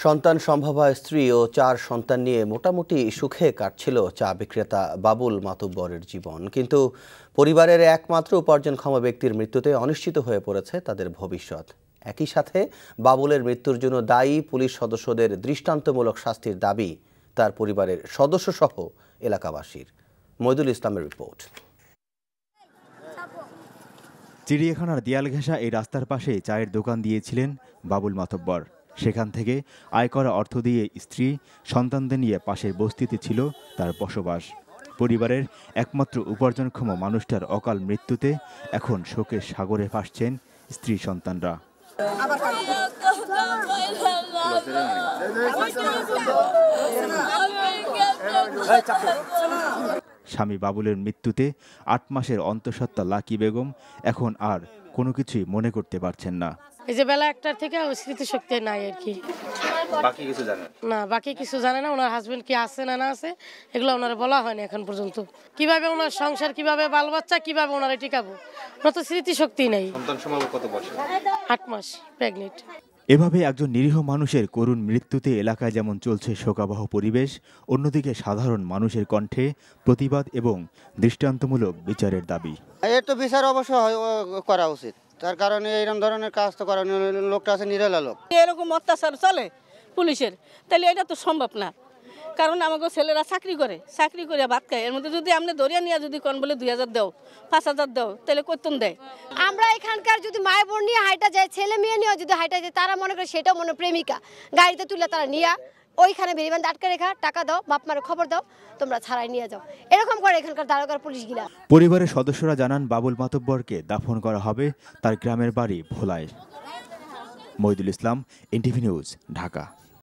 সন্তান সম্ভবা স্ত্রী ও 4 সন্তান নিয়ে মোটামুটি সুখে কাটছিল চা বিক্রেতা বাবুল মাতুব্বরের জীবন, কিন্তু পরিবারের একমাত্র উপার্জনক্ষম ব্যক্তির মৃত্যুতে অনিশ্চিত হয়ে পড়েছে তাদের ভবিষ্যৎ। একই সাথে বাবুলের মৃত্যুর জন্য দায়ী পুলিশ সদস্যদের দৃষ্টান্তমূলক শাস্তির দাবি তার পরিবারের সদস্যসহ এলাকাবাসীর। মইদুল ইসলামের রিপোর্ট। চিড়িয়াখানার দেয়াল ঘেঁষা এই রাস্তার পাশে চায়ের দোকান দিয়েছিলেন বাবুল মাতব্বর। সেখান থেকে আয় করা অর্থ দিয়ে স্ত্রী সন্তানদের নিয়ে পাশের বস্তিতে ছিল তার বসবাস। পরিবারের একমাত্র উপার্জনক্ষম মানুষটার অকাল মৃত্যুতে এখন শোকের সাগরে ভাসছেন স্ত্রী সন্তানরা। স্বামী বাবুলের মৃত্যুতে 8 মাসের অন্তঃসত্ত্বা লাকি বেগম এখন আর কোনো কিছুই মনে করতে পারছেন না। এই যে বেলা 1টার থেকে স্মৃতিশক্তি নাই আর কি। বাকি কিছু জানেন না, বাকি কিছু জানে না। ওনার হাজবেন্ড কি আছে না না আছে এগুলো ওনারা বলা হয়নি এখন পর্যন্ত। কিভাবে ওনার সংসার, কিভাবে বাল বাচ্চা, কিভাবে ওনারা টিকাবো, ওনার তো স্মৃতিশক্তি নাই। সন্তান সম্ভব কত বছর? 8 মাস প্রেগনেন্ট। এভাবে একজন নিরীহ মানুষের করুণ মৃত্যুতে এলাকায় যেমন চলছে শোকাবহ পরিবেশ, অন্যদিকে সাধারণ মানুষের কণ্ঠে প্রতিবাদ এবং দৃষ্টান্তমূলক বিচারের দাবি। এর তো বিচার অবশ্যই করা উচিত, তার কারণে এইরকম ধরনের কাজ তো করা, লোকটা আছে নিরলা লোক। এরকম অত্যাচার চলে পুলিশের, তাহলে এটা তো সম্ভব না। কারণ আমাকে ছেলেরা চাকরি করে ভাত খায়। এর মধ্যে যদি আপনি ধরিয়া নিয়ে যদি কোন বলে 2000 দাও, 5000 দাও, তাহলে কতন দেয়? আমরা এখানকার যদি মায়ের বোন নিয়ে হাইটা যায়, ছেলে মেয়ে নিয়ে যদি হাইটা যায়, তারা মনে করে সেটাও মনে প্রেমিকা, গাড়িতে তুলে তারা নিয়ে ওইখানে বেরিবান্ধ আটকে রেখা, টাকা দাও, বাপ মারে খবর দাও, তোমরা ছাড়াই নিয়ে যাও, এরকম করে এখানকার দারোগার পুলিশ গিলা। পরিবারের সদস্যরা জানান বাবুল মাতব্বরকে দাফন করা হবে তার গ্রামের বাড়ি ভোলায়। মইদুল ইসলাম, এনটিভি নিউজ, ঢাকা।